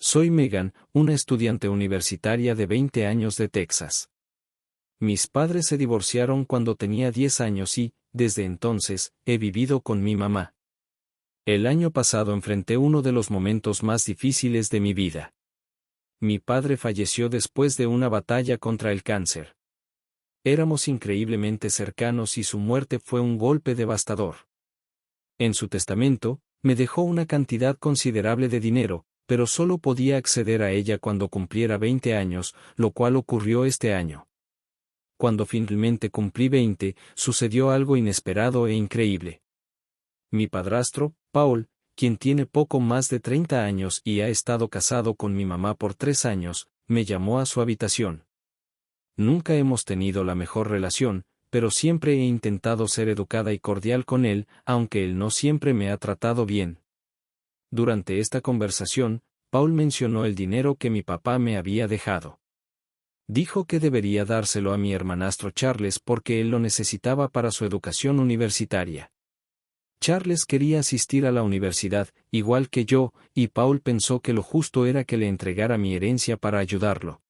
Soy Megan, una estudiante universitaria de 20 años de Texas. Mis padres se divorciaron cuando tenía 10 años y, desde entonces, he vivido con mi mamá. El año pasado enfrenté uno de los momentos más difíciles de mi vida. Mi padre falleció después de una batalla contra el cáncer. Éramos increíblemente cercanos y su muerte fue un golpe devastador. En su testamento, me dejó una cantidad considerable de dinero, pero solo podía acceder a ella cuando cumpliera 20 años, lo cual ocurrió este año. Cuando finalmente cumplí 20, sucedió algo inesperado e increíble. Mi padrastro, Paul, quien tiene poco más de 30 años y ha estado casado con mi mamá por 3 años, me llamó a su habitación. Nunca hemos tenido la mejor relación, pero siempre he intentado ser educada y cordial con él, aunque él no siempre me ha tratado bien. Durante esta conversación, Paul mencionó el dinero que mi papá me había dejado. Dijo que debería dárselo a mi hermanastro Charles porque él lo necesitaba para su educación universitaria. Charles quería asistir a la universidad, igual que yo, y Paul pensó que lo justo era que le entregara mi herencia para ayudarlo.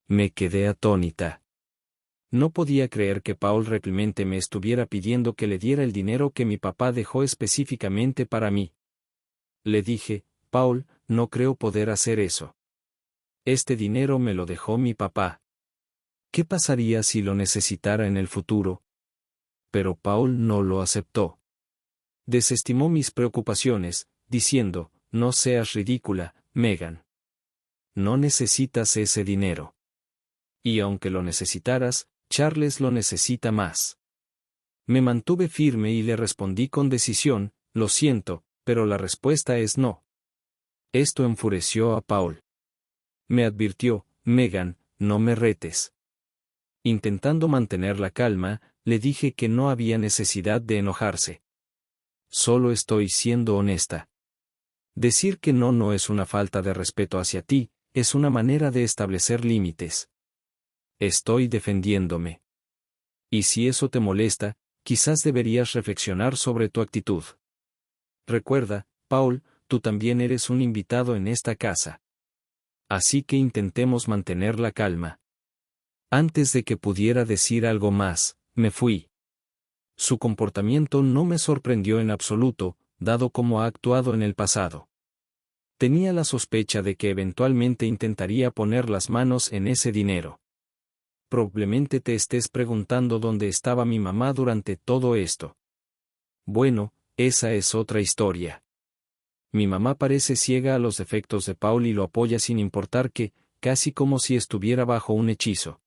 Me quedé atónita. No podía creer que Paul realmente me estuviera pidiendo que le diera el dinero que mi papá dejó específicamente para mí. Le dije, Paul, no creo poder hacer eso. Este dinero me lo dejó mi papá. ¿Qué pasaría si lo necesitara en el futuro? Pero Paul no lo aceptó. Desestimó mis preocupaciones, diciendo, no seas ridícula, Megan. No necesitas ese dinero. Y aunque lo necesitaras, Charles lo necesita más. Me mantuve firme y le respondí con decisión, lo siento, pero la respuesta es no. Esto enfureció a Paul. Me advirtió, Megan, no me retes. Intentando mantener la calma, le dije que no había necesidad de enojarse. Solo estoy siendo honesta. Decir que no no es una falta de respeto hacia ti, es una manera de establecer límites. Estoy defendiéndome. Y si eso te molesta, quizás deberías reflexionar sobre tu actitud. Recuerda, Paul, tú también eres un invitado en esta casa. Así que intentemos mantener la calma. Antes de que pudiera decir algo más, me fui. Su comportamiento no me sorprendió en absoluto, dado cómo ha actuado en el pasado. Tenía la sospecha de que eventualmente intentaría poner las manos en ese dinero. Probablemente te estés preguntando dónde estaba mi mamá durante todo esto. Bueno, esa es otra historia. Mi mamá parece ciega a los defectos de Paul y lo apoya sin importar que, casi como si estuviera bajo un hechizo.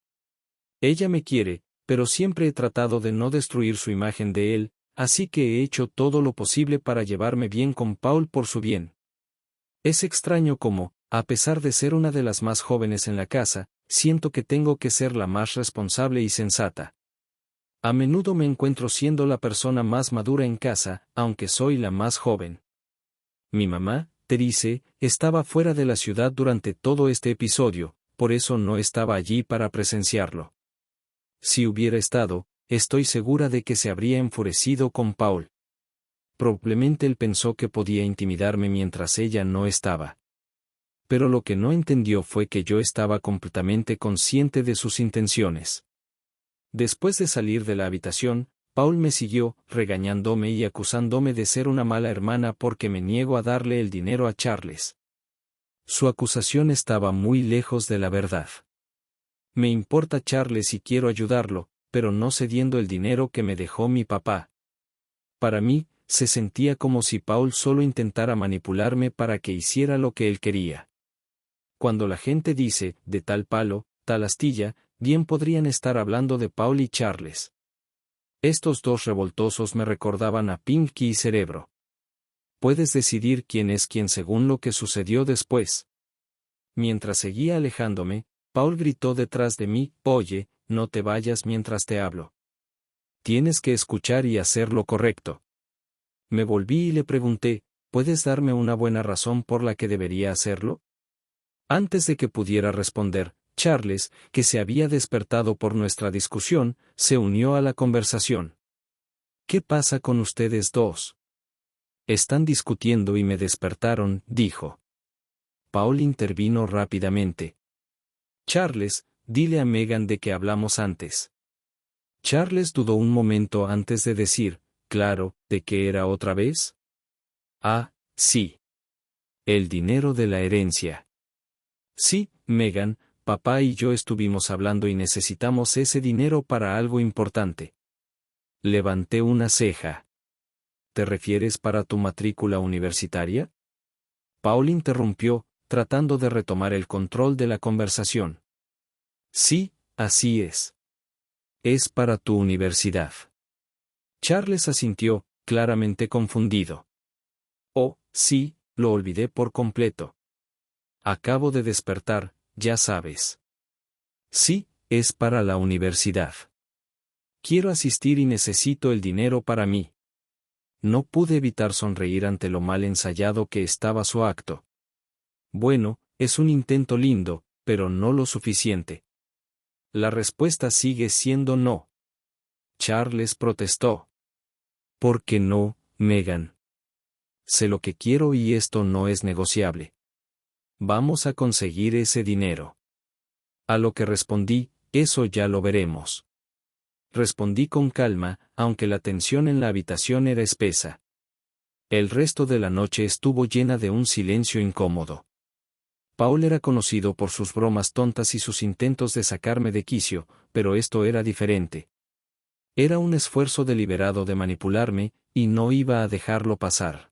Ella me quiere, pero siempre he tratado de no destruir su imagen de él, así que he hecho todo lo posible para llevarme bien con Paul por su bien. Es extraño cómo, a pesar de ser una de las más jóvenes en la casa, siento que tengo que ser la más responsable y sensata. A menudo me encuentro siendo la persona más madura en casa, aunque soy la más joven. Mi mamá, Therese, estaba fuera de la ciudad durante todo este episodio, por eso no estaba allí para presenciarlo. Si hubiera estado, estoy segura de que se habría enfurecido con Paul. Probablemente él pensó que podía intimidarme mientras ella no estaba. Pero lo que no entendió fue que yo estaba completamente consciente de sus intenciones. Después de salir de la habitación, Paul me siguió, regañándome y acusándome de ser una mala hermana porque me niego a darle el dinero a Charles. Su acusación estaba muy lejos de la verdad. Me importa Charles y quiero ayudarlo, pero no cediendo el dinero que me dejó mi papá. Para mí, se sentía como si Paul solo intentara manipularme para que hiciera lo que él quería. Cuando la gente dice, de tal palo, tal astilla, bien podrían estar hablando de Paul y Charles. Estos dos revoltosos me recordaban a Pinky y Cerebro. Puedes decidir quién es quién según lo que sucedió después. Mientras seguía alejándome, Paul gritó detrás de mí, oye, no te vayas mientras te hablo. Tienes que escuchar y hacer lo correcto. Me volví y le pregunté, ¿puedes darme una buena razón por la que debería hacerlo? Antes de que pudiera responder, Charles, que se había despertado por nuestra discusión, se unió a la conversación. ¿Qué pasa con ustedes dos? Están discutiendo y me despertaron, dijo. Paul intervino rápidamente. Charles, dile a Megan de que hablamos antes. Charles dudó un momento antes de decir, claro, ¿de qué era otra vez? Ah, sí. El dinero de la herencia. Sí, Megan, papá y yo estuvimos hablando y necesitamos ese dinero para algo importante. Levanté una ceja. ¿Te refieres para tu matrícula universitaria? Paul interrumpió, tratando de retomar el control de la conversación. Sí, así es. Es para tu universidad. Charles asintió, claramente confundido. Oh, sí, lo olvidé por completo. Acabo de despertar, ya sabes. Sí, es para la universidad. Quiero asistir y necesito el dinero para mí. No pude evitar sonreír ante lo mal ensayado que estaba su acto. Bueno, es un intento lindo, pero no lo suficiente. La respuesta sigue siendo no. Charles protestó. ¿Por qué no, Megan? Sé lo que quiero y esto no es negociable. Vamos a conseguir ese dinero. A lo que respondí, eso ya lo veremos. Respondí con calma, aunque la tensión en la habitación era espesa. El resto de la noche estuvo llena de un silencio incómodo. Paul era conocido por sus bromas tontas y sus intentos de sacarme de quicio, pero esto era diferente. Era un esfuerzo deliberado de manipularme, y no iba a dejarlo pasar.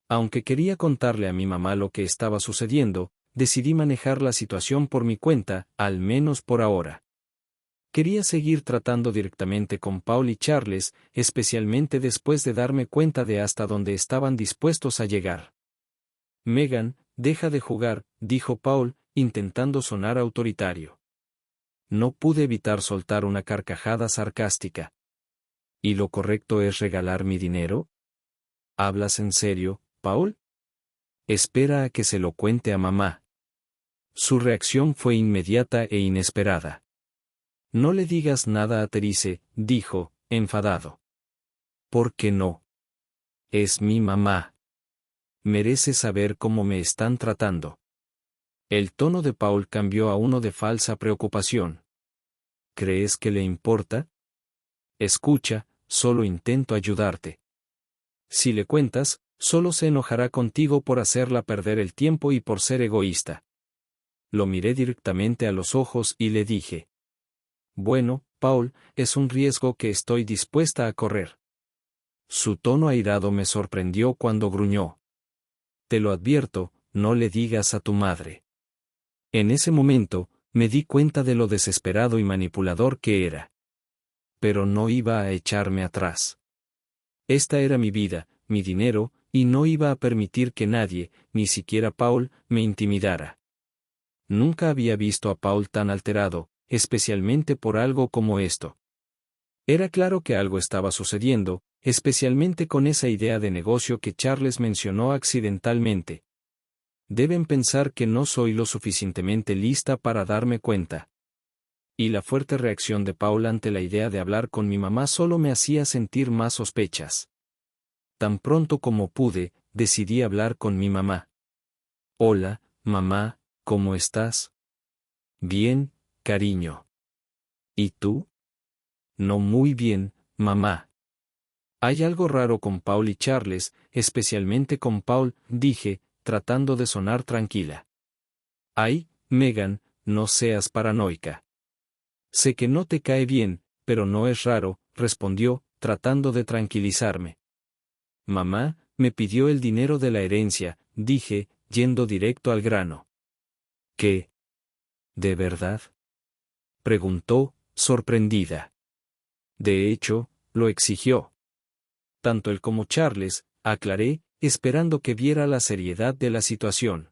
Aunque quería contarle a mi mamá lo que estaba sucediendo, decidí manejar la situación por mi cuenta, al menos por ahora. Quería seguir tratando directamente con Paul y Charles, especialmente después de darme cuenta de hasta dónde estaban dispuestos a llegar. Megan, deja de jugar, dijo Paul, intentando sonar autoritario. No pude evitar soltar una carcajada sarcástica. ¿Y lo correcto es regalar mi dinero? ¿Hablas en serio, Paul? Espera a que se lo cuente a mamá. Su reacción fue inmediata e inesperada. No le digas nada a Therese, dijo, enfadado. ¿Por qué no? Es mi mamá. Merece saber cómo me están tratando. El tono de Paul cambió a uno de falsa preocupación. ¿Crees que le importa? Escucha, solo intento ayudarte. Si le cuentas, solo se enojará contigo por hacerla perder el tiempo y por ser egoísta. Lo miré directamente a los ojos y le dije. Bueno, Paul, es un riesgo que estoy dispuesta a correr. Su tono airado me sorprendió cuando gruñó. Te lo advierto, no le digas a tu madre. En ese momento, me di cuenta de lo desesperado y manipulador que era. Pero no iba a echarme atrás. Esta era mi vida, mi dinero, y no iba a permitir que nadie, ni siquiera Paul, me intimidara. Nunca había visto a Paul tan alterado, especialmente por algo como esto. Era claro que algo estaba sucediendo, especialmente con esa idea de negocio que Charles mencionó accidentalmente. Deben pensar que no soy lo suficientemente lista para darme cuenta. Y la fuerte reacción de Paul ante la idea de hablar con mi mamá solo me hacía sentir más sospechas. Tan pronto como pude, decidí hablar con mi mamá. Hola, mamá, ¿cómo estás? Bien, cariño. ¿Y tú? No muy bien, mamá. Hay algo raro con Paul y Charles, especialmente con Paul, dije, tratando de sonar tranquila. Ay, Megan, no seas paranoica. Sé que no te cae bien, pero no es raro, respondió, tratando de tranquilizarme. Mamá, me pidió el dinero de la herencia, dije, yendo directo al grano. ¿Qué? ¿De verdad? Preguntó, sorprendida. De hecho, lo exigió. Tanto él como Charles, aclaré, esperando que viera la seriedad de la situación.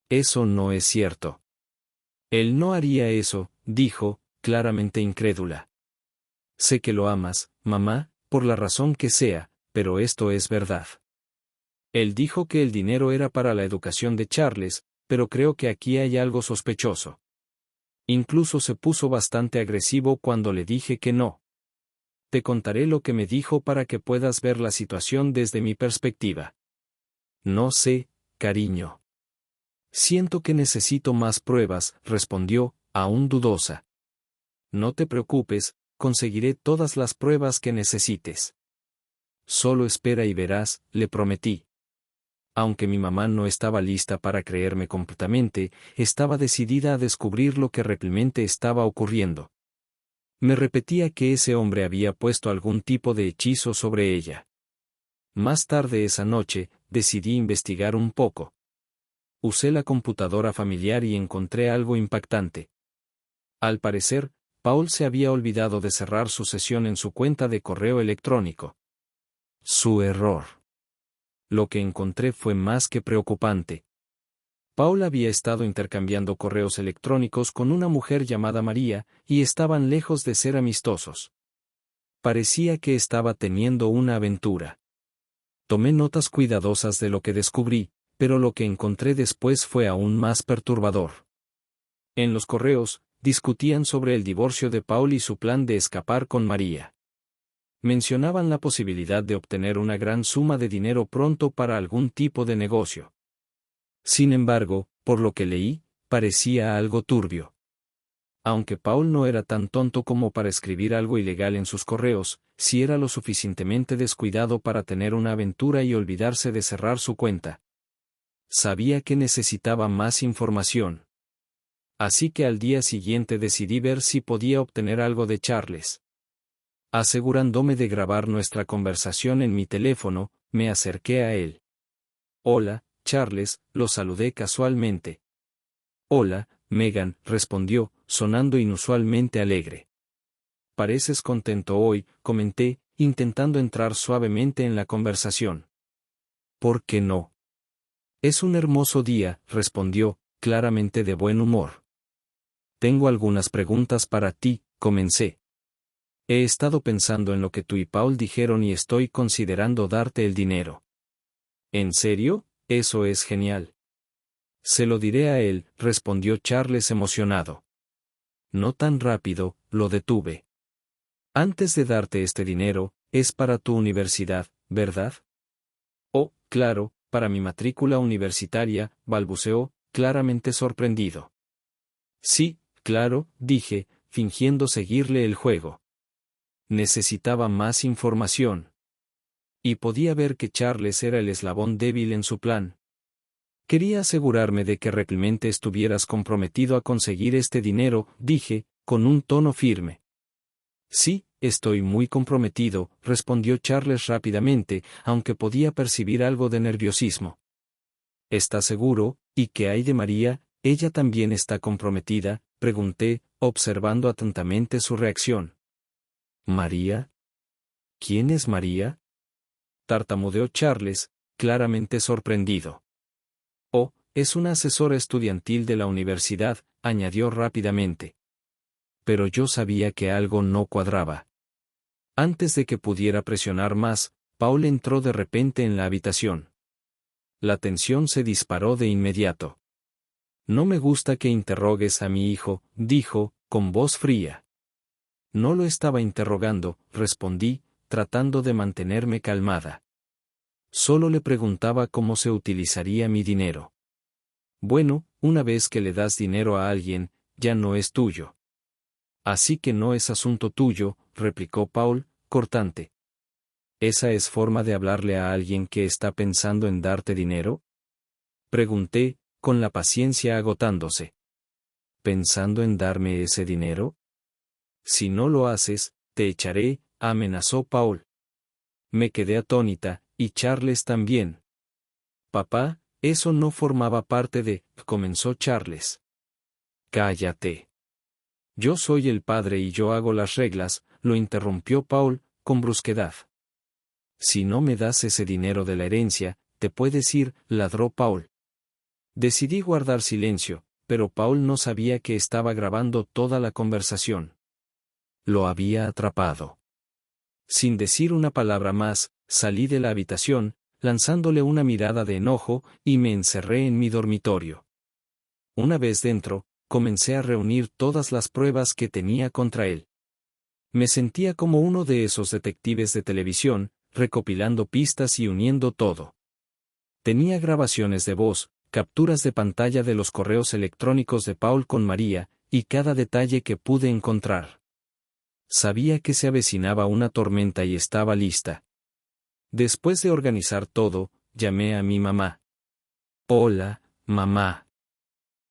Eso no es cierto. Él no haría eso, dijo, claramente incrédula. Sé que lo amas, mamá, por la razón que sea, pero esto es verdad. Él dijo que el dinero era para la educación de Charles, pero creo que aquí hay algo sospechoso. Incluso se puso bastante agresivo cuando le dije que no. Te contaré lo que me dijo para que puedas ver la situación desde mi perspectiva. No sé, cariño. Siento que necesito más pruebas, respondió, aún dudosa. No te preocupes, conseguiré todas las pruebas que necesites. Solo espera y verás, le prometí. Aunque mi mamá no estaba lista para creerme completamente, estaba decidida a descubrir lo que realmente estaba ocurriendo. Me repetía que ese hombre había puesto algún tipo de hechizo sobre ella. Más tarde esa noche, decidí investigar un poco. Usé la computadora familiar y encontré algo impactante. Al parecer, Paul se había olvidado de cerrar su sesión en su cuenta de correo electrónico. Su error. Lo que encontré fue más que preocupante. Paul había estado intercambiando correos electrónicos con una mujer llamada María, y estaban lejos de ser amistosos. Parecía que estaba teniendo una aventura. Tomé notas cuidadosas de lo que descubrí, pero lo que encontré después fue aún más perturbador. En los correos, discutían sobre el divorcio de Paul y su plan de escapar con María. Mencionaban la posibilidad de obtener una gran suma de dinero pronto para algún tipo de negocio. Sin embargo, por lo que leí, parecía algo turbio. Aunque Paul no era tan tonto como para escribir algo ilegal en sus correos, sí era lo suficientemente descuidado para tener una aventura y olvidarse de cerrar su cuenta. Sabía que necesitaba más información. Así que al día siguiente decidí ver si podía obtener algo de Charles. Asegurándome de grabar nuestra conversación en mi teléfono, me acerqué a él. Hola, Charles, lo saludé casualmente. Hola, Megan, respondió, sonando inusualmente alegre. Pareces contento hoy, comenté, intentando entrar suavemente en la conversación. ¿Por qué no? Es un hermoso día, respondió, claramente de buen humor. Tengo algunas preguntas para ti, comencé. He estado pensando en lo que tú y Paul dijeron y estoy considerando darte el dinero. ¿En serio? Eso es genial. Se lo diré a él, respondió Charles emocionado. No tan rápido, lo detuve. Antes de darte este dinero, es para tu universidad, ¿verdad? Oh, claro, para mi matrícula universitaria, balbuceó, claramente sorprendido. Sí, claro, dije, fingiendo seguirle el juego. Necesitaba más información. Y podía ver que Charles era el eslabón débil en su plan. Quería asegurarme de que realmente estuvieras comprometido a conseguir este dinero, dije, con un tono firme. Sí, estoy muy comprometido, respondió Charles rápidamente, aunque podía percibir algo de nerviosismo. ¿Estás seguro? ¿Y qué hay de María? ¿Ella también está comprometida?, pregunté, observando atentamente su reacción. ¿María? ¿Quién es María? Tartamudeó Charles, claramente sorprendido. Oh, es una asesora estudiantil de la universidad, añadió rápidamente. Pero yo sabía que algo no cuadraba. Antes de que pudiera presionar más, Paul entró de repente en la habitación. La tensión se disparó de inmediato. No me gusta que interrogues a mi hijo, dijo, con voz fría. No lo estaba interrogando, respondí, tratando de mantenerme calmada. Solo le preguntaba cómo se utilizaría mi dinero. Bueno, una vez que le das dinero a alguien, ya no es tuyo. Así que no es asunto tuyo, replicó Paul, cortante. ¿Esa es forma de hablarle a alguien que está pensando en darte dinero? Pregunté, con la paciencia agotándose. ¿Pensando en darme ese dinero? Si no lo haces, te echaré, amenazó Paul. Me quedé atónita, y Charles también. Papá, eso no formaba parte de, comenzó Charles. Cállate. Yo soy el padre y yo hago las reglas, lo interrumpió Paul, con brusquedad. Si no me das ese dinero de la herencia, te puedes ir, ladró Paul. Decidí guardar silencio, pero Paul no sabía que estaba grabando toda la conversación. Lo había atrapado. Sin decir una palabra más, salí de la habitación, lanzándole una mirada de enojo, y me encerré en mi dormitorio. Una vez dentro, comencé a reunir todas las pruebas que tenía contra él. Me sentía como uno de esos detectives de televisión, recopilando pistas y uniendo todo. Tenía grabaciones de voz, capturas de pantalla de los correos electrónicos de Paul con María, y cada detalle que pude encontrar. Sabía que se avecinaba una tormenta y estaba lista. Después de organizar todo, llamé a mi mamá. Hola, mamá.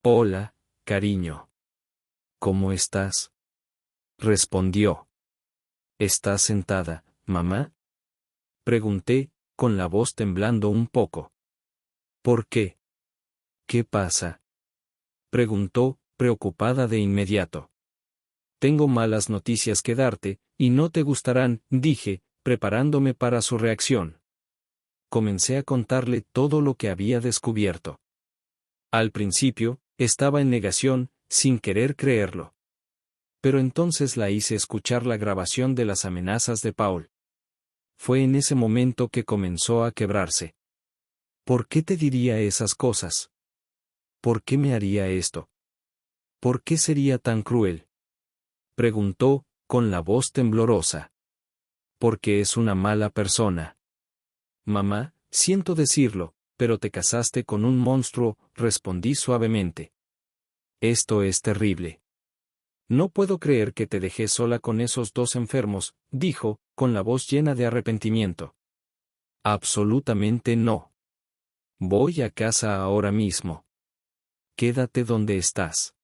Hola, cariño. ¿Cómo estás? Respondió. ¿Estás sentada, mamá? Pregunté, con la voz temblando un poco. ¿Por qué? ¿Qué pasa? Preguntó, preocupada de inmediato. Tengo malas noticias que darte, y no te gustarán, dije, preparándome para su reacción. Comencé a contarle todo lo que había descubierto. Al principio, estaba en negación, sin querer creerlo. Pero entonces la hice escuchar la grabación de las amenazas de Paul. Fue en ese momento que comenzó a quebrarse. ¿Por qué te diría esas cosas? ¿Por qué me haría esto? ¿Por qué sería tan cruel? Preguntó, con la voz temblorosa. Porque es una mala persona. Mamá, siento decirlo, pero te casaste con un monstruo, respondí suavemente. Esto es terrible. No puedo creer que te dejé sola con esos dos enfermos, dijo, con la voz llena de arrepentimiento. Absolutamente no. Voy a casa ahora mismo. Quédate donde estás.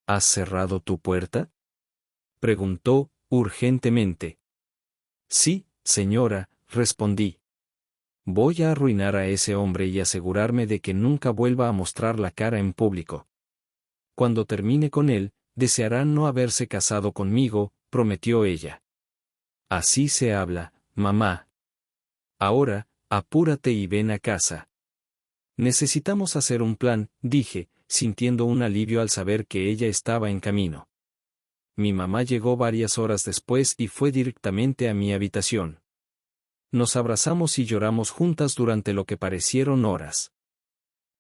¿Has cerrado tu puerta? Preguntó, urgentemente. Sí, señora, respondí. Voy a arruinar a ese hombre y asegurarme de que nunca vuelva a mostrar la cara en público. Cuando termine con él, deseará no haberse casado conmigo, prometió ella. Así se habla, mamá. Ahora, apúrate y ven a casa. Necesitamos hacer un plan, dije, sintiendo un alivio al saber que ella estaba en camino. Mi mamá llegó varias horas después y fue directamente a mi habitación. Nos abrazamos y lloramos juntas durante lo que parecieron horas.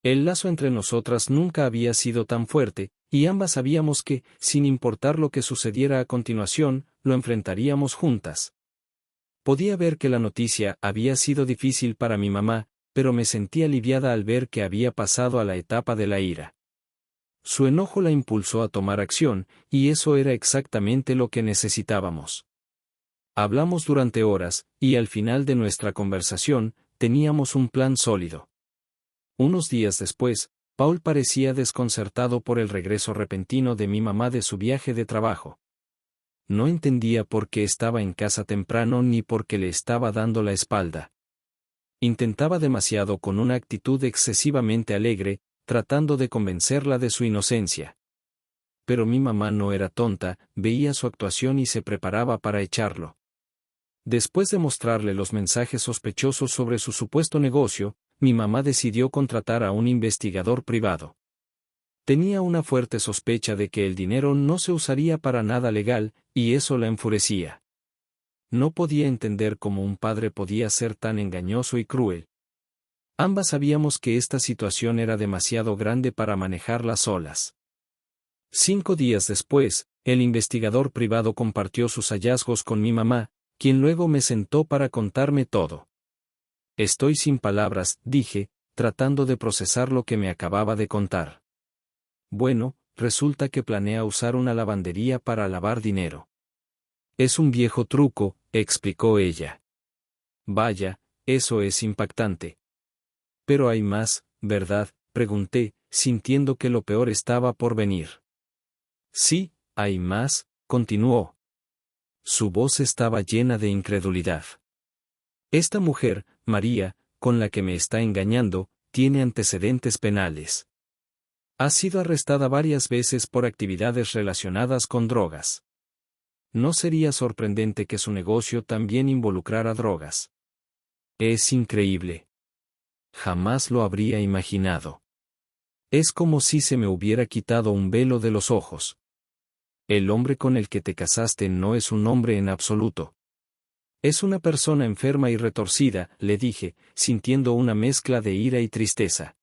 El lazo entre nosotras nunca había sido tan fuerte, y ambas sabíamos que, sin importar lo que sucediera a continuación, lo enfrentaríamos juntas. Podía ver que la noticia había sido difícil para mi mamá, pero me sentí aliviada al ver que había pasado a la etapa de la ira. Su enojo la impulsó a tomar acción, y eso era exactamente lo que necesitábamos. Hablamos durante horas, y al final de nuestra conversación, teníamos un plan sólido. Unos días después, Paul parecía desconcertado por el regreso repentino de mi mamá de su viaje de trabajo. No entendía por qué estaba en casa temprano ni por qué le estaba dando la espalda. Intentaba demasiado con una actitud excesivamente alegre, tratando de convencerla de su inocencia. Pero mi mamá no era tonta, veía su actuación y se preparaba para echarlo. Después de mostrarle los mensajes sospechosos sobre su supuesto negocio, mi mamá decidió contratar a un investigador privado. Tenía una fuerte sospecha de que el dinero no se usaría para nada legal, y eso la enfurecía. No podía entender cómo un padre podía ser tan engañoso y cruel. Ambas sabíamos que esta situación era demasiado grande para manejarla solas. 5 días después, el investigador privado compartió sus hallazgos con mi mamá, quien luego me sentó para contarme todo. Estoy sin palabras, dije, tratando de procesar lo que me acababa de contar. Bueno, resulta que planea usar una lavandería para lavar dinero. Es un viejo truco, explicó ella. Vaya, eso es impactante. Pero hay más, ¿verdad?, pregunté, sintiendo que lo peor estaba por venir. Sí, hay más, continuó. Su voz estaba llena de incredulidad. Esta mujer, María, con la que me está engañando, tiene antecedentes penales. Ha sido arrestada varias veces por actividades relacionadas con drogas. No sería sorprendente que su negocio también involucrara drogas. Es increíble. Jamás lo habría imaginado. Es como si se me hubiera quitado un velo de los ojos. El hombre con el que te casaste no es un hombre en absoluto. Es una persona enferma y retorcida, le dije, sintiendo una mezcla de ira y tristeza.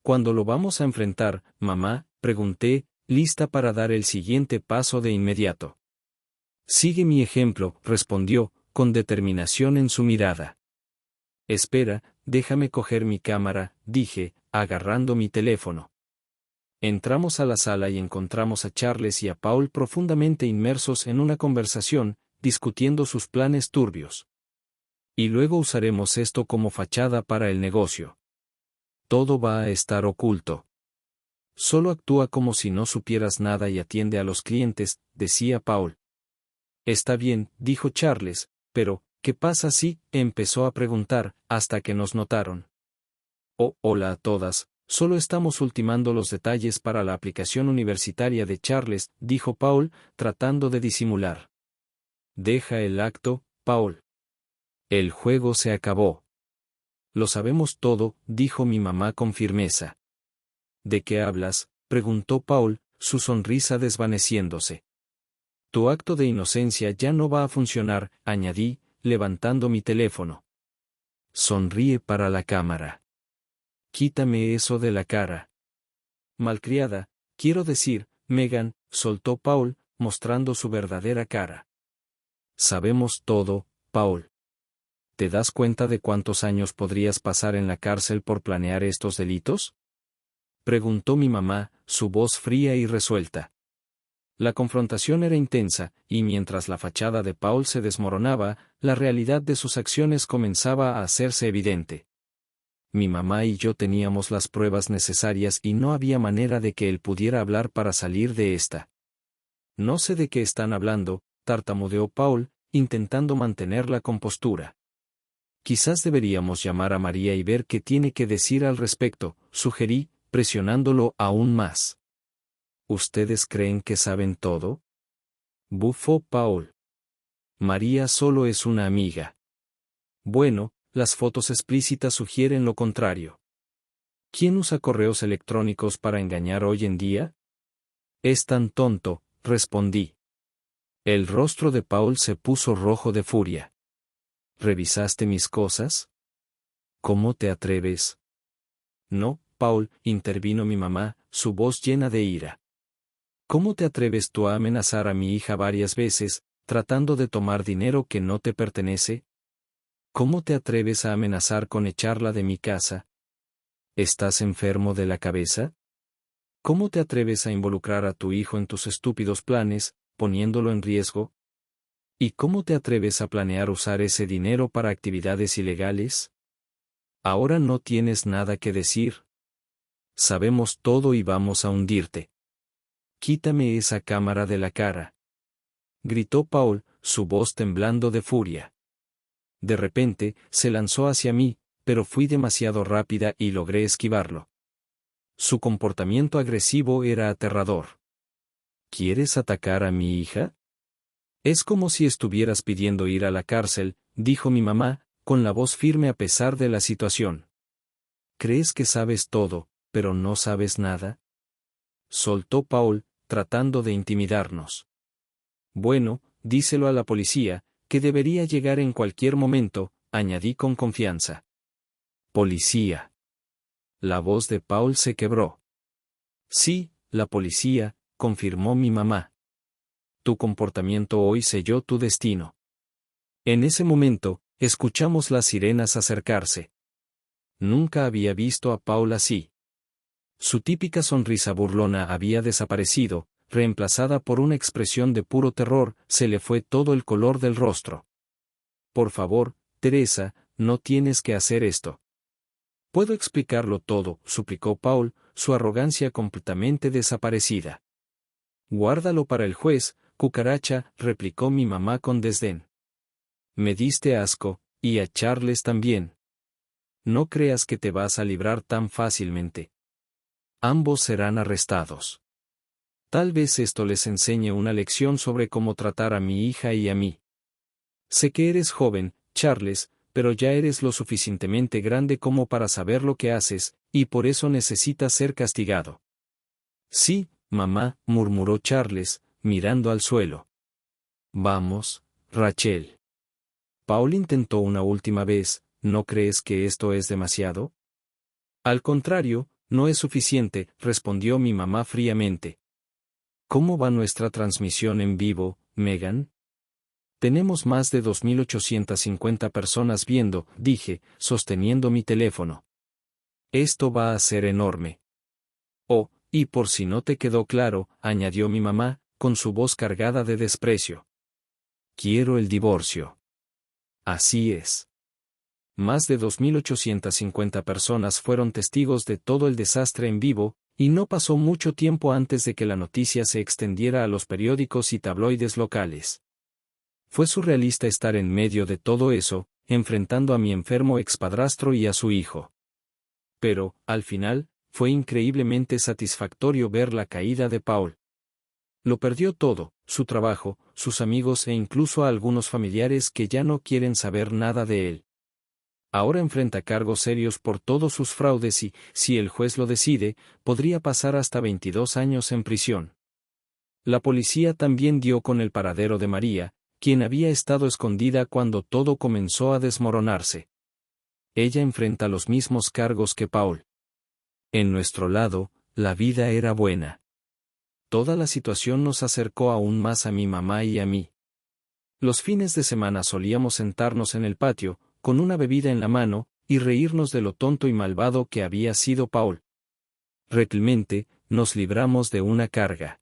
¿Cuándo lo vamos a enfrentar, mamá?, pregunté, lista para dar el siguiente paso de inmediato. Sigue mi ejemplo, respondió, con determinación en su mirada. Espera, déjame coger mi cámara, dije, agarrando mi teléfono. Entramos a la sala y encontramos a Charles y a Paul profundamente inmersos en una conversación, discutiendo sus planes turbios. Y luego usaremos esto como fachada para el negocio. Todo va a estar oculto. Solo actúa como si no supieras nada y atiende a los clientes, decía Paul. Está bien, dijo Charles, pero, ¿qué pasa si? Empezó a preguntar, hasta que nos notaron. Oh, hola a todas, solo estamos ultimando los detalles para la aplicación universitaria de Charles, dijo Paul, tratando de disimular. Deja el acto, Paul. El juego se acabó. Lo sabemos todo, dijo mi mamá con firmeza. ¿De qué hablas?, preguntó Paul, su sonrisa desvaneciéndose. Tu acto de inocencia ya no va a funcionar, añadí, levantando mi teléfono. Sonríe para la cámara. Quítame eso de la cara. Malcriada, quiero decir, Megan, soltó Paul, mostrando su verdadera cara. Sabemos todo, Paul. ¿Te das cuenta de cuántos años podrías pasar en la cárcel por planear estos delitos?, preguntó mi mamá, su voz fría y resuelta. La confrontación era intensa, y mientras la fachada de Paul se desmoronaba, la realidad de sus acciones comenzaba a hacerse evidente. Mi mamá y yo teníamos las pruebas necesarias y no había manera de que él pudiera hablar para salir de esta. No sé de qué están hablando, tartamudeó Paul, intentando mantener la compostura. Quizás deberíamos llamar a María y ver qué tiene que decir al respecto, sugerí, presionándolo aún más. ¿Ustedes creen que saben todo?, bufó Paul. María solo es una amiga. Bueno, las fotos explícitas sugieren lo contrario. ¿Quién usa correos electrónicos para engañar hoy en día? Es tan tonto, respondí. El rostro de Paul se puso rojo de furia. ¿Revisaste mis cosas? ¿Cómo te atreves? No, Paul, intervino mi mamá, su voz llena de ira. ¿Cómo te atreves tú a amenazar a mi hija varias veces, tratando de tomar dinero que no te pertenece? ¿Cómo te atreves a amenazar con echarla de mi casa? ¿Estás enfermo de la cabeza? ¿Cómo te atreves a involucrar a tu hijo en tus estúpidos planes, poniéndolo en riesgo? ¿Y cómo te atreves a planear usar ese dinero para actividades ilegales? Ahora no tienes nada que decir. Sabemos todo y vamos a hundirte. Quítame esa cámara de la cara, gritó Paul, su voz temblando de furia. De repente, se lanzó hacia mí, pero fui demasiado rápida y logré esquivarlo. Su comportamiento agresivo era aterrador. ¿Quieres atacar a mi hija? Es como si estuvieras pidiendo ir a la cárcel, dijo mi mamá, con la voz firme a pesar de la situación. ¿Crees que sabes todo, pero no sabes nada?, soltó Paul, tratando de intimidarnos. Bueno, díselo a la policía, que debería llegar en cualquier momento, añadí con confianza. Policía. La voz de Paul se quebró. Sí, la policía, confirmó mi mamá. Tu comportamiento hoy selló tu destino. En ese momento, escuchamos las sirenas acercarse. Nunca había visto a Paul así. Su típica sonrisa burlona había desaparecido, reemplazada por una expresión de puro terror, se le fue todo el color del rostro. Por favor, Teresa, no tienes que hacer esto. Puedo explicarlo todo, suplicó Paul, su arrogancia completamente desaparecida. Guárdalo para el juez, cucaracha, replicó mi mamá con desdén. Me diste asco, y a Charles también. No creas que te vas a librar tan fácilmente. Ambos serán arrestados. Tal vez esto les enseñe una lección sobre cómo tratar a mi hija y a mí. Sé que eres joven, Charles, pero ya eres lo suficientemente grande como para saber lo que haces, y por eso necesitas ser castigado. Sí, mamá, murmuró Charles, mirando al suelo. Vamos, Rachel. Paul intentó una última vez, ¿no crees que esto es demasiado? Al contrario, no es suficiente, respondió mi mamá fríamente. ¿Cómo va nuestra transmisión en vivo, Megan? Tenemos más de 2.850 personas viendo, dije, sosteniendo mi teléfono. Esto va a ser enorme. Oh, y por si no te quedó claro, añadió mi mamá, con su voz cargada de desprecio. Quiero el divorcio. Así es. Más de 2.850 personas fueron testigos de todo el desastre en vivo, y no pasó mucho tiempo antes de que la noticia se extendiera a los periódicos y tabloides locales. Fue surrealista estar en medio de todo eso, enfrentando a mi enfermo expadrastro y a su hijo. Pero, al final, fue increíblemente satisfactorio ver la caída de Paul. Lo perdió todo, su trabajo, sus amigos e incluso a algunos familiares que ya no quieren saber nada de él. Ahora enfrenta cargos serios por todos sus fraudes y, si el juez lo decide, podría pasar hasta 22 años en prisión. La policía también dio con el paradero de María, quien había estado escondida cuando todo comenzó a desmoronarse. Ella enfrenta los mismos cargos que Paul. En nuestro lado, la vida era buena. Toda la situación nos acercó aún más a mi mamá y a mí. Los fines de semana solíamos sentarnos en el patio, con una bebida en la mano, y reírnos de lo tonto y malvado que había sido Paul. Realmente, nos libramos de una carga.